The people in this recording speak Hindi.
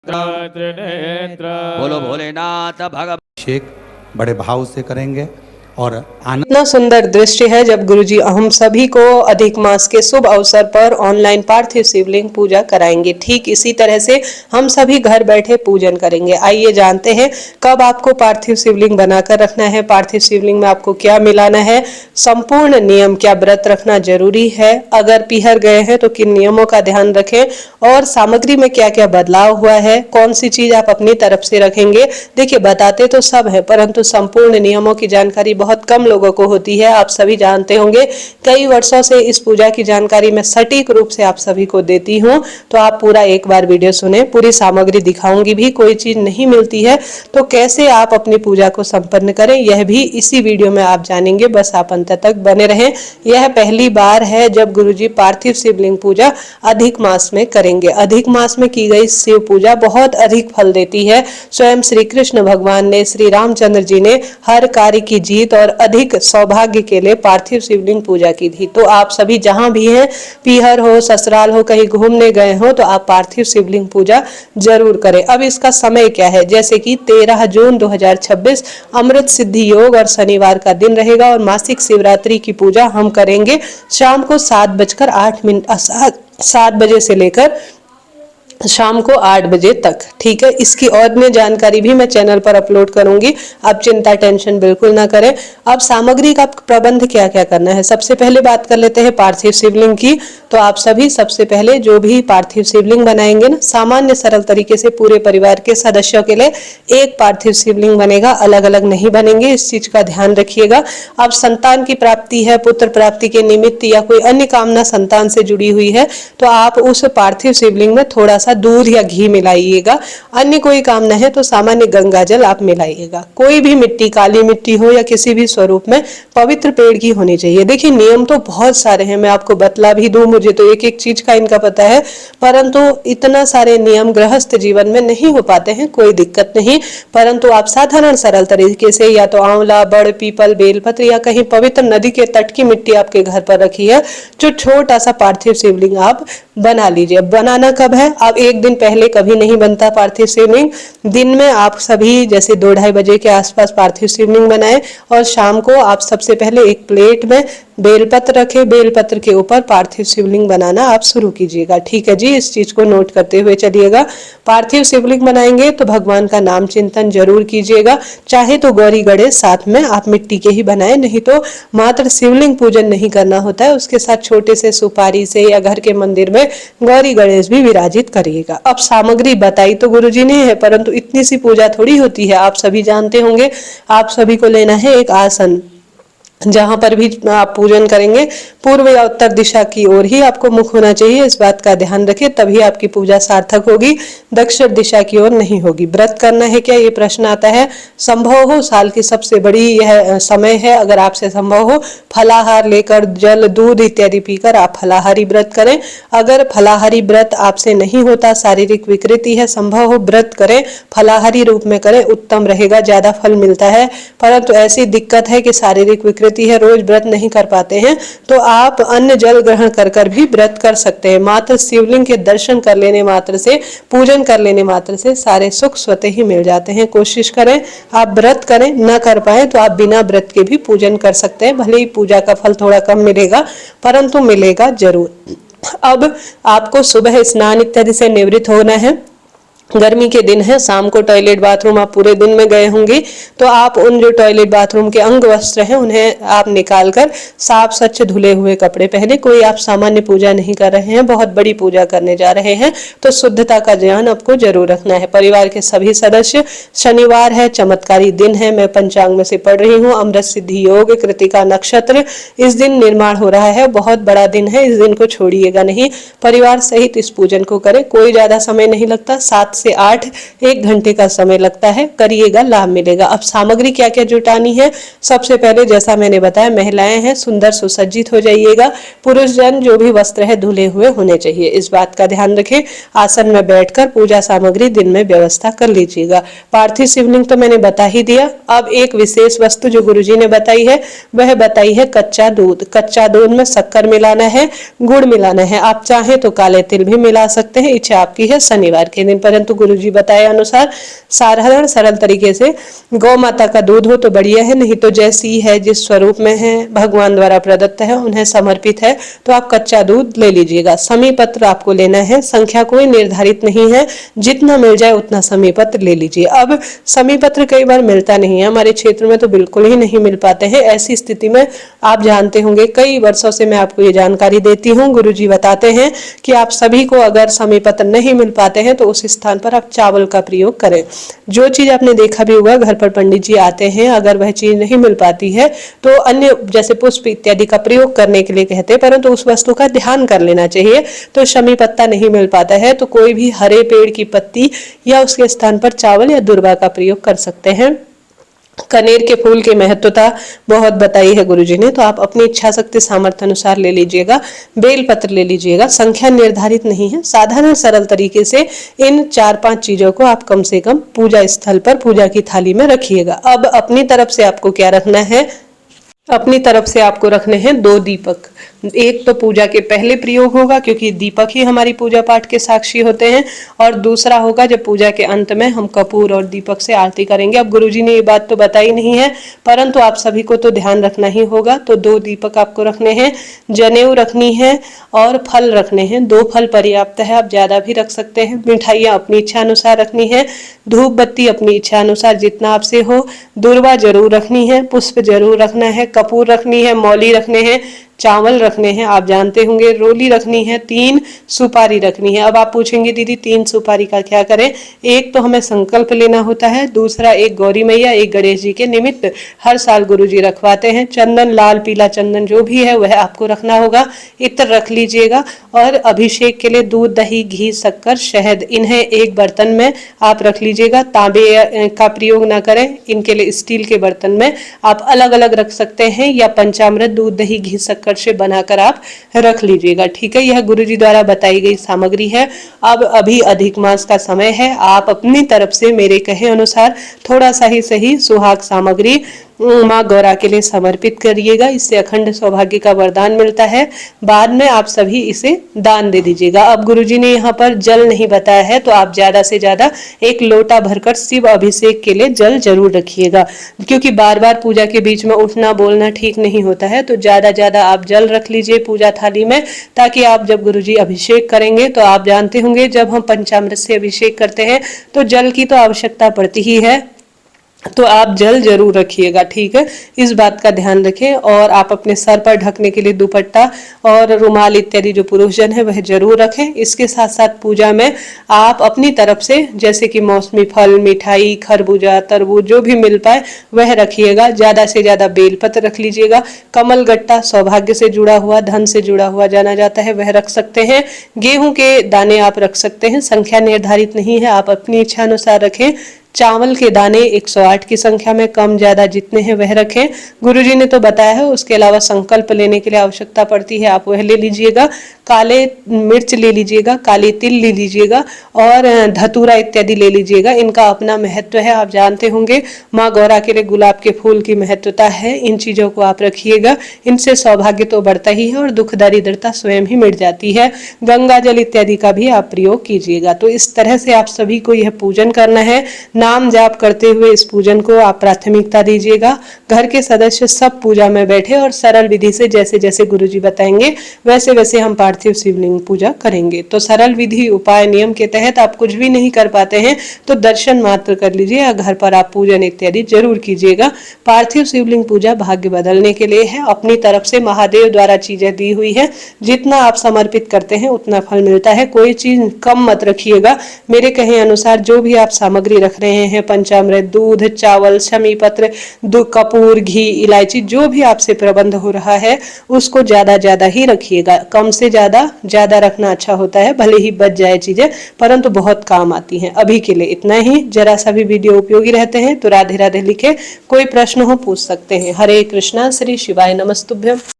बोलो भोलेनाथ भगवान। अभिषेक बड़े भाव से करेंगे और इतना सुंदर दृश्य है जब गुरुजी हम सभी को अधिक मास के शुभ अवसर पर ऑनलाइन पार्थिव शिवलिंग पूजा कराएंगे। ठीक इसी तरह से हम सभी घर बैठे पूजन करेंगे। आइए जानते हैं कब आपको पार्थिव शिवलिंग बनाकर रखना है, पार्थिव शिवलिंग में आपको क्या मिलाना है, संपूर्ण नियम, क्या व्रत रखना जरूरी है, अगर पीहर गए हैं तो किन नियमों का ध्यान रखें और सामग्री में क्या क्या बदलाव हुआ है, कौन सी चीज आप अपनी तरफ से रखेंगे। देखिए बताते तो सब है परंतु संपूर्ण नियमों की जानकारी बहुत कम लोगों को होती है। आप सभी जानते होंगे कई वर्षों से इस पूजा की जानकारी मैं सटीक रूप से आप सभी को देती हूँ, तो आप पूरा एक बार वीडियो सुने, पूरी सामग्री दिखाऊंगी भी। कोई चीज नहीं मिलती है तो कैसे आप अपनी पूजा को संपन्न करें यह भी इसी वीडियो में आप जानेंगे, बस आप अंत तक बने रहें। यह पहली बार है जब गुरुजी पार्थिव शिवलिंग पूजा अधिक मास में करेंगे। अधिक मास में की गई शिव पूजा बहुत अधिक फल देती है। स्वयं श्री कृष्ण भगवान ने, श्री रामचंद्र जी ने हर कार्य की जीत और अधिक सौभाग्य के लिए पार्थिव शिवलिंग पूजा की थी। तो आप सभी जहां भी हैं, पीहर हो, ससुराल हो, कहीं घूमने गए हो, तो आप पार्थिव शिवलिंग पूजा जरूर करें। अब इसका समय क्या है, जैसे कि 13 जून 2026 अमृत सिद्धि योग और शनिवार का दिन रहेगा और मासिक शिवरात्रि की पूजा हम करेंगे शाम को 7 बजे से लेकर शाम को 8 बजे तक। ठीक है, इसकी और मैं जानकारी भी मैं चैनल पर अपलोड करूंगी, आप चिंता टेंशन बिल्कुल ना करें। अब सामग्री का प्रबंध क्या क्या करना है, सबसे पहले बात कर लेते हैं पार्थिव शिवलिंग की। तो आप सभी सबसे पहले जो भी पार्थिव शिवलिंग बनाएंगे ना, सामान्य सरल तरीके से पूरे परिवार के सदस्यों के लिए एक पार्थिव शिवलिंग बनेगा, अलग अलग नहीं बनेंगे, इस चीज का ध्यान रखिएगा। अब संतान की प्राप्ति है, पुत्र प्राप्ति के निमित्त या कोई अन्य कामना संतान से जुड़ी हुई है तो आप उस पार्थिव शिवलिंग में थोड़ा दूध या घी मिलाइएगा। अन्य कोई कामना है तो सामान्य गंगा जल आप मिलाइएगा। कोई भी मिट्टी, काली मिट्टी हो या किसी भी स्वरूप में पवित्र पेड़ की होनी चाहिए। देखिए नियम तो बहुत सारे हैं, मैं आपको बतला भी दूं, मुझे तो एक एक चीज का इनका पता है, परंतु इतना सारे नियम गृहस्थ जीवन में नहीं हो पाते हैं, कोई दिक्कत नहीं। परंतु आप साधारण सरल तरीके से या तो आंवला, बड़, पीपल, बेलपत्र या कहीं पवित्र नदी के तट की मिट्टी आपके घर पर रखी है, जो छोटा सा पार्थिव शिवलिंग आप बना लीजिए। बनाना कब है, आप एक दिन पहले कभी नहीं बनता पार्थिव शिवलिंग। दिन में आप सभी जैसे 2-2:30 बजे के आसपास पार्थिव शिवलिंग बनाएं और शाम को आप सबसे पहले एक प्लेट में बेलपत्र रखें, बेलपत्र के ऊपर पार्थिव शिवलिंग बनाना आप शुरू कीजिएगा। ठीक है जी, इस चीज को नोट करते हुए चलिएगा। पार्थिव शिवलिंग बनाएंगे तो भगवान का नाम चिंतन जरूर कीजिएगा। चाहे तो गौरी गणेश साथ में आप मिट्टी के ही बनाए, नहीं तो मात्र शिवलिंग पूजन नहीं करना होता है, उसके साथ छोटे से सुपारी से या घर के मंदिर में गौरी गणेश भी विराजित करिएगा। अब सामग्री बताई तो गुरुजी ने है, परंतु इतनी सी पूजा थोड़ी होती है, आप सभी जानते होंगे। आप सभी को लेना है एक आसन, जहां पर भी आप पूजन करेंगे पूर्व या उत्तर दिशा की ओर ही आपको मुख होना चाहिए, इस बात का ध्यान रखिए, तभी आपकी पूजा सार्थक होगी, दक्षिण दिशा की ओर नहीं होगी। व्रत करना है क्या, ये प्रश्न आता है। संभव हो, साल की सबसे बड़ी यह समय है, अगर आपसे संभव हो फलाहार लेकर जल, दूध इत्यादि पीकर आप फलाहारी व्रत करें। अगर फलाहारी व्रत आपसे नहीं होता, शारीरिक विकृति है, संभव हो व्रत करें, फलाहारी रूप में करें, उत्तम रहेगा, ज्यादा फल मिलता है। परंतु ऐसी दिक्कत है कि शारीरिक विकृति है, रोज व्रत नहीं कर पाते हैं, तो आप अन्न जल ग्रहण कर कर भी व्रत कर सकते हैं। मात्र शिवलिंग के दर्शन कर लेने मात्र से, पूजन कर लेने मात्र से सारे सुख स्वतः ही मिल जाते हैं। कोशिश करें आप व्रत करें, न कर पाए तो आप बिना व्रत के भी पूजन कर सकते हैं। भले ही पूजा का फल थोड़ा कम मिलेगा परंतु मिलेगा जरूर। अब आपको सुबह स्नान इत्यादि से निवृत्त होना है। गर्मी के दिन है, शाम को टॉयलेट बाथरूम आप पूरे दिन में गए होंगे, तो आप उन जो टॉयलेट बाथरूम के अंग वस्त्र हैं उन्हें आप निकालकर साफ स्वच्छ धुले हुए कपड़े पहने। कोई आप सामान्य पूजा नहीं कर रहे हैं, बहुत बड़ी पूजा करने जा रहे हैं, तो शुद्धता का ध्यान आपको जरूर रखना है। परिवार के सभी सदस्य, शनिवार है, चमत्कारी दिन है, मैं पंचांग में से पढ़ रही हूँ, अमृत सिद्धि योग, कृतिका नक्षत्र, इस दिन निर्माण हो रहा है, बहुत बड़ा दिन है, इस दिन को छोड़िएगा नहीं, परिवार सहित इस पूजन को करें। कोई ज्यादा समय नहीं लगता, 7 से 8 1 घंटे का समय लगता है, करिएगा, लाभ मिलेगा। अब सामग्री क्या क्या जुटानी है, सबसे पहले जैसा मैंने बताया, महिलाएं हैं सुंदर सुसज्जित हो जाइएगा, पुरुष जन जो भी वस्त्र है धुले हुए होने चाहिए, इस बात का ध्यान रखें। आसन में बैठकर पूजा सामग्री दिन में व्यवस्था कर लीजिएगा। पार्थिव शिवलिंग तो मैंने बता ही दिया। अब एक विशेष वस्तु जो गुरुजी ने बताई है वह बताई है कच्चा दूध। कच्चा दूध में शक्कर मिलाना है, गुड़ मिलाना है, आप चाहें तो काले तिल भी मिला सकते हैं, इच्छा आपकी है शनिवार के दिन, परंतु परंतु गुरुजी बताए अनुसार साधारण सरल तरीके से गौ माता का दूध हो तो बढ़िया है, नहीं तो जैसी है जिस स्वरूप में है भगवान द्वारा प्रदत्त है उन्हें समर्पित है तो आप कच्चा दूध ले लीजिएगा। समी पत्र आपको लेना है, संख्या कोई निर्धारित नहीं है, जितना मिल जाए उतना समी पत्र ले लीजिए। अब समी पत्र कई बार मिलता नहीं है, हमारे क्षेत्र में तो बिल्कुल ही नहीं मिल पाते हैं। ऐसी स्थिति में आप जानते होंगे कई वर्षों से मैं आपको ये जानकारी देती हूँ, गुरुजी बताते हैं कि आप सभी को अगर समी पत्र नहीं मिल पाते हैं तो उस स्थान पर आप चावल का प्रयोग करें। जो चीज आपने देखा भी होगा घर पर पंडित जी आते हैं, अगर वह चीज नहीं मिल पाती है तो अन्य जैसे पुष्प इत्यादि का प्रयोग करने के लिए कहते हैं, परंतु उस वस्तु का ध्यान कर लेना चाहिए। तो शमी पत्ता नहीं मिल पाता है तो कोई भी हरे पेड़ की पत्ती या उसके स्थान पर चावल या दुर्वा का प्रयोग कर सकते हैं। कनेर के फूल की महत्वता बहुत बताई है गुरुजी ने, तो आप अपनी इच्छा शक्ति सामर्थ्य अनुसार ले लीजिएगा। बेल पत्र ले लीजिएगा, संख्या निर्धारित नहीं है, साधारण सरल तरीके से इन 4-5 चीजों को आप कम से कम पूजा स्थल पर पूजा की थाली में रखिएगा। अब अपनी तरफ से आपको क्या रखना है, अपनी तरफ से आपको रखने हैं 2 दीपक। एक तो पूजा के पहले प्रयोग होगा क्योंकि दीपक ही हमारी पूजा पाठ के साक्षी होते हैं, और दूसरा होगा जब पूजा के अंत में हम कपूर और दीपक से आरती करेंगे। अब गुरुजी ने ये बात तो बताई नहीं है परंतु आप सभी को तो ध्यान रखना ही होगा। तो 2 दीपक आपको रखने हैं, जनेऊ रखनी है और फल रखने हैं। 2 फल पर्याप्त है, आप ज्यादा भी रख सकते हैं। मिठाइयाँ अपनी इच्छा अनुसार रखनी है, धूप बत्ती अपनी इच्छा अनुसार जितना आपसे हो, दुर्वा जरूर रखनी है, पुष्प जरूर रखना है, कपूर रखनी है, मौली रखने हैं, चावल रखने हैं, आप जानते होंगे रोली रखनी है, 3 सुपारी रखनी है। अब आप पूछेंगे दीदी 3 सुपारी का क्या करें, एक तो हमें संकल्प लेना होता है, दूसरा एक गौरी मैया एक गणेश जी के निमित्त हर साल गुरुजी रखवाते हैं। चंदन, लाल पीला चंदन जो भी है वह आपको रखना होगा, इत्र रख लीजिएगा। और अभिषेक के लिए दूध, दही, घी, शक्कर, शहद इन्हें एक बर्तन में आप रख लीजिएगा। तांबे का प्रयोग ना करें, इनके लिए स्टील के बर्तन में आप अलग अलग रख सकते हैं, या पंचामृत, दूध, दही, घी, शक्कर से बनाकर आप रख लीजिएगा। ठीक है, यह गुरुजी द्वारा बताई गई सामग्री है। अब अभी अधिक मास का समय है, आप अपनी तरफ से मेरे कहे अनुसार थोड़ा सा ही सही सुहाग सामग्री माँ गौरा के लिए समर्पित करिएगा, इससे अखंड सौभाग्य का वरदान मिलता है। बाद में आप सभी इसे दान दे दीजिएगा। अब गुरुजी ने यहाँ पर जल नहीं बताया है तो आप ज्यादा से ज्यादा 1 लोटा भरकर शिव अभिषेक के लिए जल जरूर रखिएगा, क्योंकि बार बार पूजा के बीच में उठना बोलना ठीक नहीं होता है। तो ज्यादा आप जल रख लीजिए पूजा थाली में, ताकि आप जब गुरुजी अभिषेक करेंगे तो आप जानते होंगे जब हम पंचामृत से अभिषेक करते हैं तो जल की तो आवश्यकता पड़ती ही है, तो आप जल जरूर रखिएगा। ठीक है, इस बात का ध्यान रखें। और आप अपने सर पर ढकने के लिए दुपट्टा और रुमाल इत्यादि जो पुरुषजन है वह जरूर रखें। इसके साथ साथ पूजा में आप अपनी तरफ से जैसे कि मौसमी फल, मिठाई, खरबूजा, तरबूज जो भी मिल पाए वह रखिएगा। ज्यादा से ज्यादा बेलपत्र रख लीजिएगा। कमल गट्टा सौभाग्य से जुड़ा हुआ, धन से जुड़ा हुआ जाना जाता है, वह रख सकते हैं। गेहूं के दाने आप रख सकते हैं, संख्या निर्धारित नहीं है, आप अपनी इच्छा अनुसार रखें। चावल के दाने 108 की संख्या में कम ज्यादा जितने हैं वह रखें, गुरुजी ने तो बताया है। उसके अलावा संकल्प लेने के लिए आवश्यकता पड़ती है, आप वह ले लीजिएगा। काले मिर्च ले लीजिएगा, काली तिल ले लीजिएगा और धतूरा इत्यादि ले लीजिएगा। इनका अपना महत्व है, आप जानते होंगे। माँ गौरा के लिए गुलाब के फूल की महत्वता है, इन चीजों को आप रखिएगा। इनसे सौभाग्य तो बढ़ता ही है और दुख दरिद्रता स्वयं ही मिट जाती है। गंगा जल इत्यादि का भी आप प्रयोग कीजिएगा। तो इस तरह से आप सभी को यह पूजन करना है। नाम जाप करते हुए इस पूजन को आप प्राथमिकता दीजिएगा। घर के सदस्य सब पूजा में बैठे और सरल विधि से जैसे जैसे गुरुजी बताएंगे वैसे वैसे हम पार्थिव शिवलिंग पूजा करेंगे। तो सरल विधि उपाय नियम के तहत आप कुछ भी नहीं कर पाते हैं तो दर्शन मात्र कर लीजिए या घर पर आप पूजन इत्यादि जरूर कीजिएगा। पार्थिव शिवलिंग पूजा भाग्य बदलने के लिए है। अपनी तरफ से महादेव द्वारा चीजें दी हुई है, जितना आप समर्पित करते हैं उतना फल मिलता है। कोई चीज कम मत रखिएगा। मेरे कहे अनुसार जो भी आप सामग्री रख रहे हैं, पंचामृत, दूध, चावल, शमी पत्र, कपूर, घी, इलायची, जो भी आपसे प्रबंध हो रहा है उसको ज्यादा ही रखिएगा। कम से ज्यादा रखना अच्छा होता है, भले ही बच जाए चीजें परंतु बहुत काम आती हैं। अभी के लिए इतना ही। जरा सा भी वीडियो उपयोगी रहते हैं तो राधे राधे लिखे, कोई प्रश्न हो पूछ सकते हैं। हरे कृष्णा, श्री शिवाय नमस्तुभ्यम।